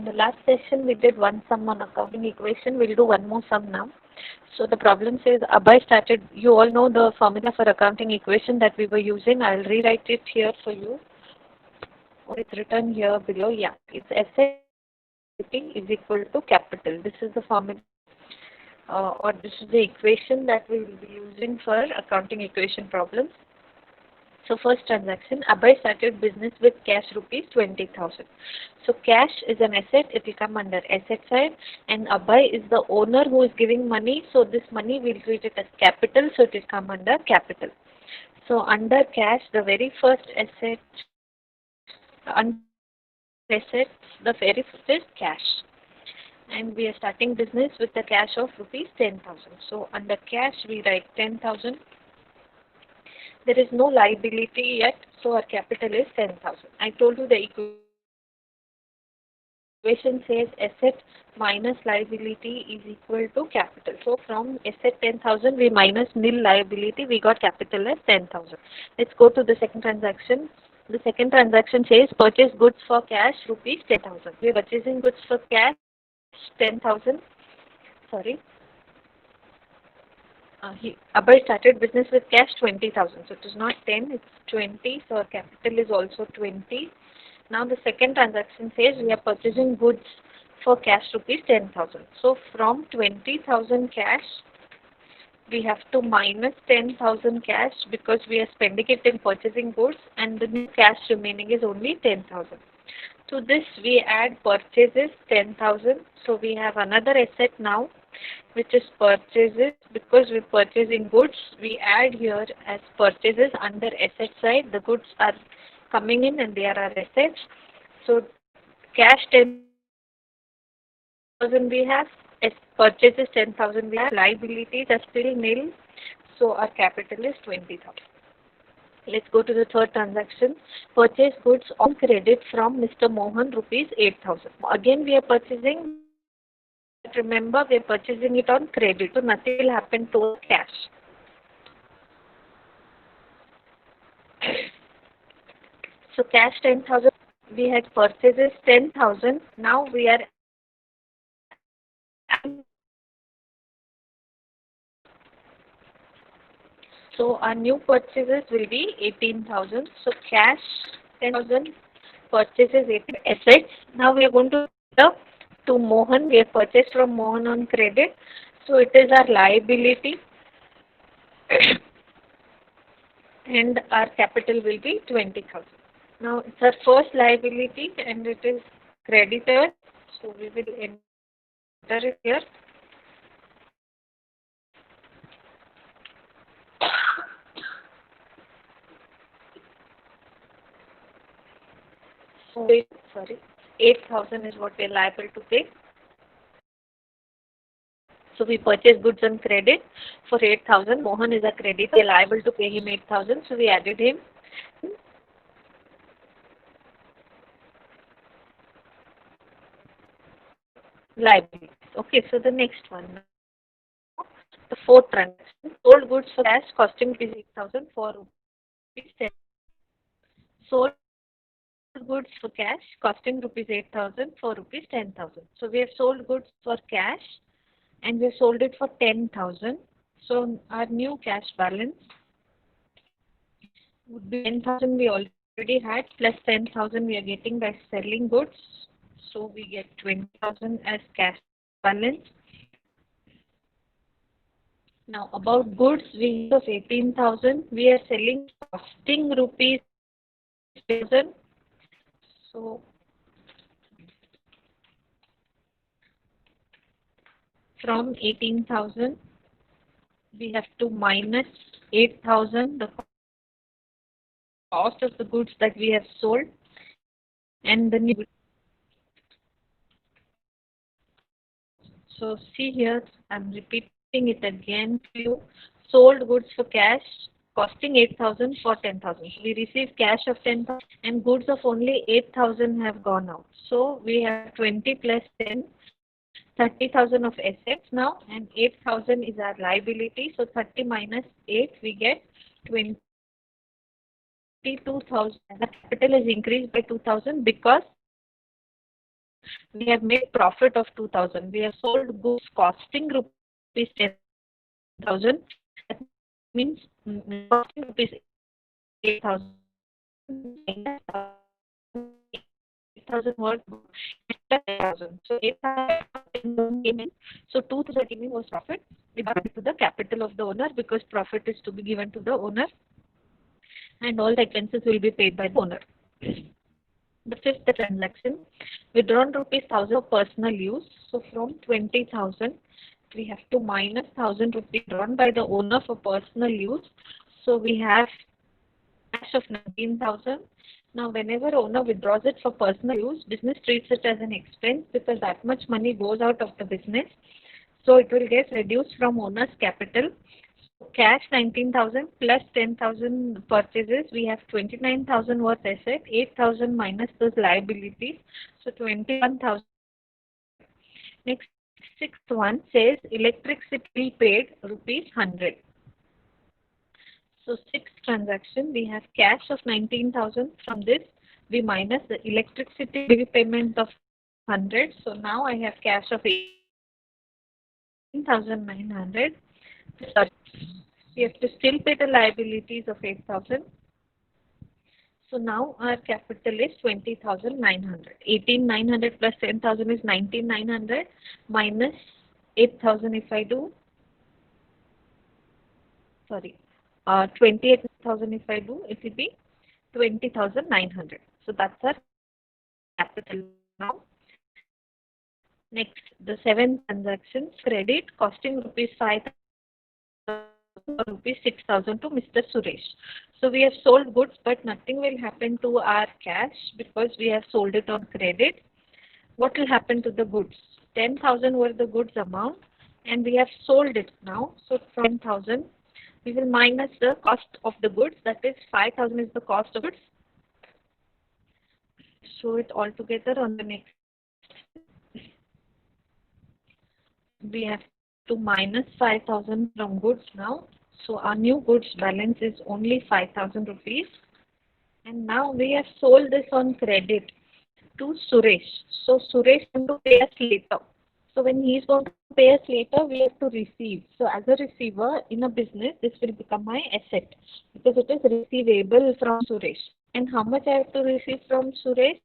In the last session, we did one sum on accounting equation. We'll do one more sum now. So the problem says Abhay started, you all know the formula for accounting equation that we were using. I'll rewrite it here for you. It's written here below. Yeah, it's asset is equal to capital. This is the formula or this is the equation that we will be using for accounting equation problems. So first transaction, Abhay started business with cash rupees 20,000. So cash is an asset, it will come under asset side, and Abhay is the owner who is giving money, so this money we'll treat it as capital, so it will come under capital. So under cash, the very first asset, under assets, the very first is cash. And we are starting business with the cash of rupees 10,000. So under cash, we write 10,000. There is no liability yet, so our capital is 10,000. I told you the equation says asset minus liability is equal to capital. So from asset 10,000, we minus nil liability, we got capital as 10,000. Let's go to the second transaction. The second transaction says purchase goods for cash rupees 10,000. We are purchasing goods for cash 10,000. Sorry. Abhay started business with cash 20,000. So it is not 10, it's 20. So our capital is also 20. Now the second transaction says we are purchasing goods for cash rupees 10,000. So from 20,000 cash, we have to minus 10,000 cash because we are spending it in purchasing goods, and the new cash remaining is only 10,000. To this we add purchases 10,000. So we have another asset now, which is purchases. Because we're purchasing goods, we add here as purchases under asset side. The goods are coming in and they are our assets. So cash 10,000 we have, as purchases 10,000 we have, liabilities are still nil. So our capital is 20,000. Let's go to the third transaction. Purchase goods on credit from Mr. Mohan rupees 8,000. Again we are purchasing. Remember, we are purchasing it on credit, so nothing will happen to cash. So cash 10,000, we had purchases 10,000. Now we are so our new purchases will be 18,000. So cash 10,000, purchases 18 assets. Now we are going to Mohan. We have purchased from Mohan on credit. So it is our liability. And our capital will be 20,000. Now it's our first liability and it is creditor. So we will enter it here. So, sorry, 8,000 is what we are liable to pay. So we purchase goods on credit for 8,000. Mohan is a creditor. We are liable to pay him 8,000. So we added him. Liabilities. Okay, so the next one. The fourth transaction. Sold goods for cash costing rupees 8,000 for rupees 10. Sold goods for cash costing rupees 8,000 for rupees 10,000. So we have sold goods for cash and we have sold it for 10,000. So our new cash balance would be 10,000 we already had plus 10,000 we are getting by selling goods. So we get 20,000 as cash balance. Now about goods, we have 18,000. We are selling costing rupees 1,000. So from 18,000, we have to minus 8,000, the cost of the goods that we have sold, and the new. So see here, I'm repeating it again to you. Sold goods for cash costing 8,000 for 10,000. We received cash of 10,000 and goods of only 8,000 have gone out. So we have 20 plus 10, 30,000 of assets now, and 8,000 is our liability. So 30 minus 8, we get 22,000. The capital is increased by 2,000 because We have made profit of 2,000. We have sold goods costing rupees 10,000. That means costing rupees 8,000 minus 8,000 worth 10,000. So 8,000 came in. So 2,000 came in was profit. We got it to the capital of the owner because profit is to be given to the owner and all the expenses will be paid by the owner. The fifth transaction, withdrawn rupees 1,000 for personal use. So from 20,000, we have to minus 1,000 rupees drawn by the owner for personal use. So we have cash of 19,000. Now, whenever owner withdraws it for personal use, business treats it as an expense because that much money goes out of the business. So it will get reduced from owner's capital. So cash 19,000 plus 10,000 purchases. We have 29,000 worth asset, 8,000 minus those liabilities. So 21,000. Next, sixth one says electricity paid rupees 100. So sixth transaction, we have cash of 19,000. From this, we minus the electricity bill payment of 100. So now I have cash of 18,900. Sorry, we have to still pay the liabilities of 8,000. So now our capital is 20,900. 18,900 plus 10,000 is 19,900 minus 8,000 if I do. Sorry. 28,000 if I do, it will be 20,900. So that's our capital now. Next, the seventh transaction, credit costing rupees 5,000 or rupees 6,000 to Mr. Suresh. So we have sold goods, but nothing will happen to our cash because we have sold it on credit. What will happen to the goods? 10,000 were the goods amount, and we have sold it now. So from 10,000. We will minus the cost of the goods, that is 5,000 is the cost of goods. Show it all together on the next. We have to minus 5,000 from goods now. So our new goods balance is only 5,000 rupees. And now we have sold this on credit to Suresh. So Suresh is going to pay us later. So when he is going to pay us later, we have to receive. So as a receiver in a business, this will become my asset because it is receivable from Suresh. And how much I have to receive from Suresh?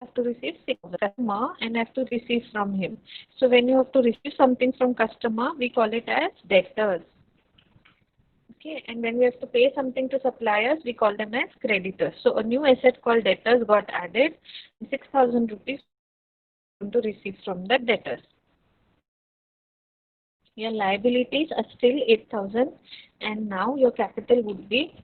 I have to receive 6,000 customer and I have to receive from him. So when you have to receive something from customer, we call it as debtors. Okay, and when we have to pay something to suppliers, we call them as creditors. So a new asset called debtors got added. 6,000 rupees to receive from the debtors. Your liabilities are still 8,000 and now your capital would be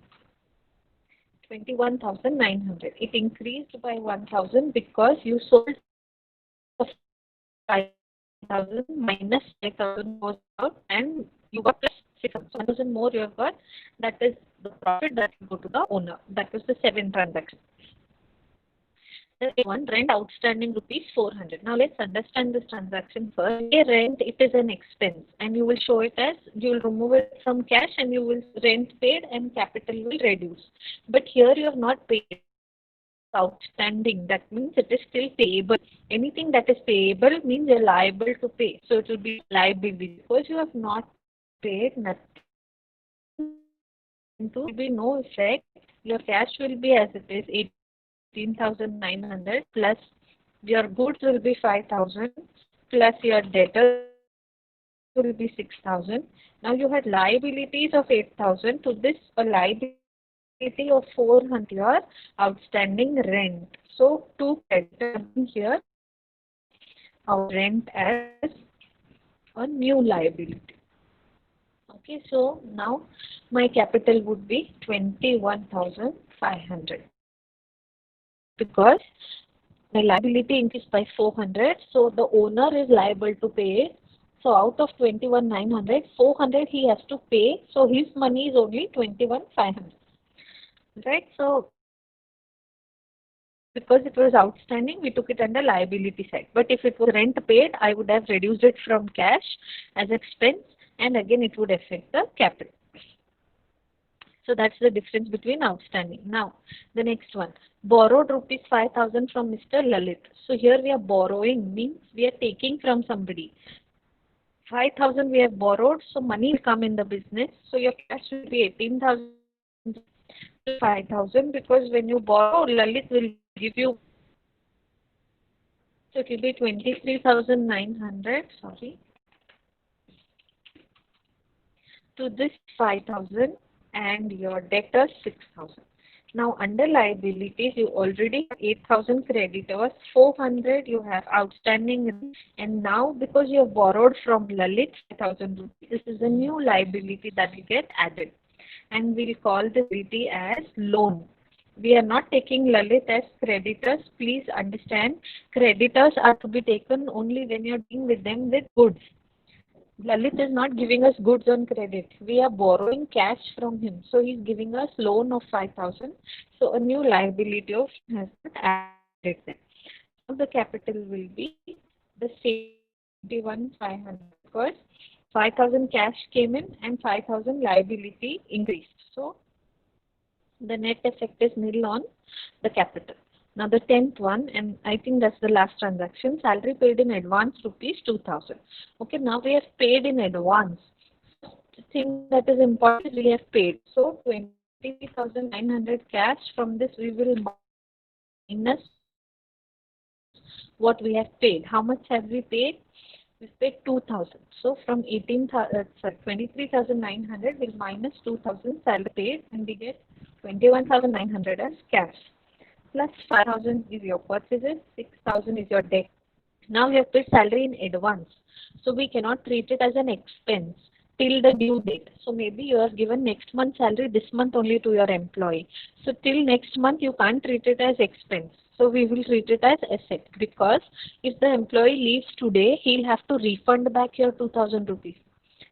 21,900. It increased by 1,000 because you sold 5,000 minus 5,000 goes out and you got plus 6,000. So 1,000 more you have got. That is the profit that will go to the owner. That was the seventh transaction. One, rent outstanding rupees 400. Now let's understand this transaction first. A rent, it is an expense and you will show it as, you will remove it from cash and you will rent paid and capital will reduce. But here you have not paid outstanding. That means it is still payable. Anything that is payable means you are liable to pay. So it will be liability. Because you have not paid, nothing will be no effect. Your cash will be as it is 18,900 plus your goods will be 5,000 plus your debtors will be 6,000. Now you had liabilities of 8,000. To this a liability of 400 your outstanding rent. So to credit here our rent as a new liability. Okay, so now my capital would be 21,500. Because my liability increased by 400, so the owner is liable to pay. So out of 21,900, 400 he has to pay. So his money is only 21,500. Right? So because it was outstanding, we took it under liability side. But if it was rent paid, I would have reduced it from cash as expense, and again it would affect the capital. So that's the difference between outstanding. Now, the next one, borrowed rupees 5,000 from Mr. Lalit. So here we are borrowing, means we are taking from somebody. 5,000 we have borrowed, so money will come in the business. So your cash will be 18,000 plus 5,000, because when you borrow, Lalit will give you, so it will be 23,900, sorry, to this 5,000, and your debtors 6,000. Now under liabilities, you already have 8,000 creditors, 400 you have outstanding, and now because you have borrowed from Lalit 5,000 rupees, this is a new liability that will get added, and we'll call this liability as loan. We are not taking Lalit as creditors. Please understand, creditors are to be taken only when you're dealing with them with goods. Lalit is not giving us goods on credit. We are borrowing cash from him. So he's giving us loan of 5,000. So a new liability of has been added there. Now the capital will be the same 21,500, because 5,000 cash came in and 5,000 liability increased. So the net effect is nil on the capital. Now the 10th one, and I think that's the last transaction, salary paid in advance rupees 2,000. Okay, now we have paid in advance. The thing that is important is we have paid. So 23,900 cash, from this we will minus what we have paid. How much have we paid? We paid 2,000. So from 23,900 will minus 2,000 salary paid, and we get 21,900 as cash. Plus 5,000 is your purchases, 6,000 is your debt. Now you have paid salary in advance, so we cannot treat it as an expense till the due date. So maybe you are given next month's salary this month only to your employee. So till next month you can't treat it as expense. So we will treat it as asset, because if the employee leaves today, he'll have to refund back your 2,000 rupees.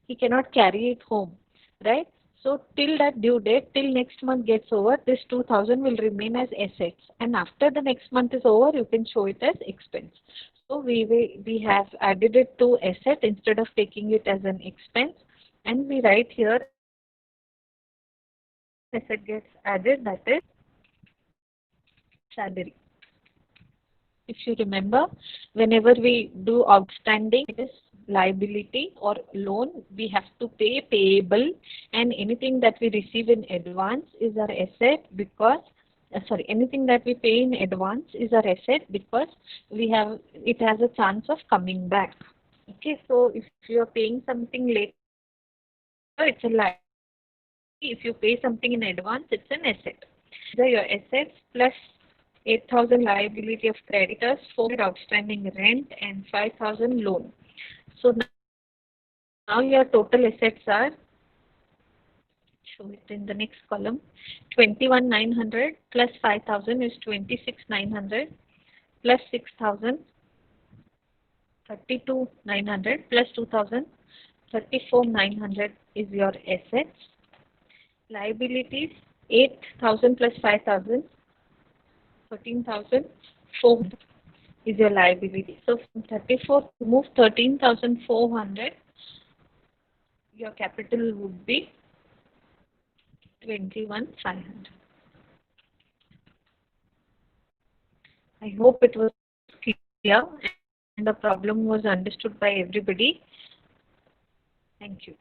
He cannot carry it home, right? So till that due date, till next month gets over, this 2,000 will remain as assets, and after the next month is over, you can show it as expense. So we have added it to asset instead of taking it as an expense, and we write here asset gets added, that is salary. If you remember, whenever we do outstanding, it is liability or loan, we have to pay payable, and anything that we receive in advance is our asset, because sorry, anything that we pay in advance is our asset, because it has a chance of coming back. Okay, so if you are paying something later, it's a liability. If you pay something in advance, it's an asset. These are your assets plus 8,000 liability of creditors, 400 outstanding rent, and 5,000 loan. So now your total assets are, show it in the next column, 21,900 plus 5,000 is 26,900 plus 6,000, 32,900 plus 2,000, 34,900 is your assets. Liabilities, 8,000 plus 5,000, 13,400 is your liability. So from 34 to move 13,400, your capital would be 21,500. I hope it was clear and the problem was understood by everybody. Thank you.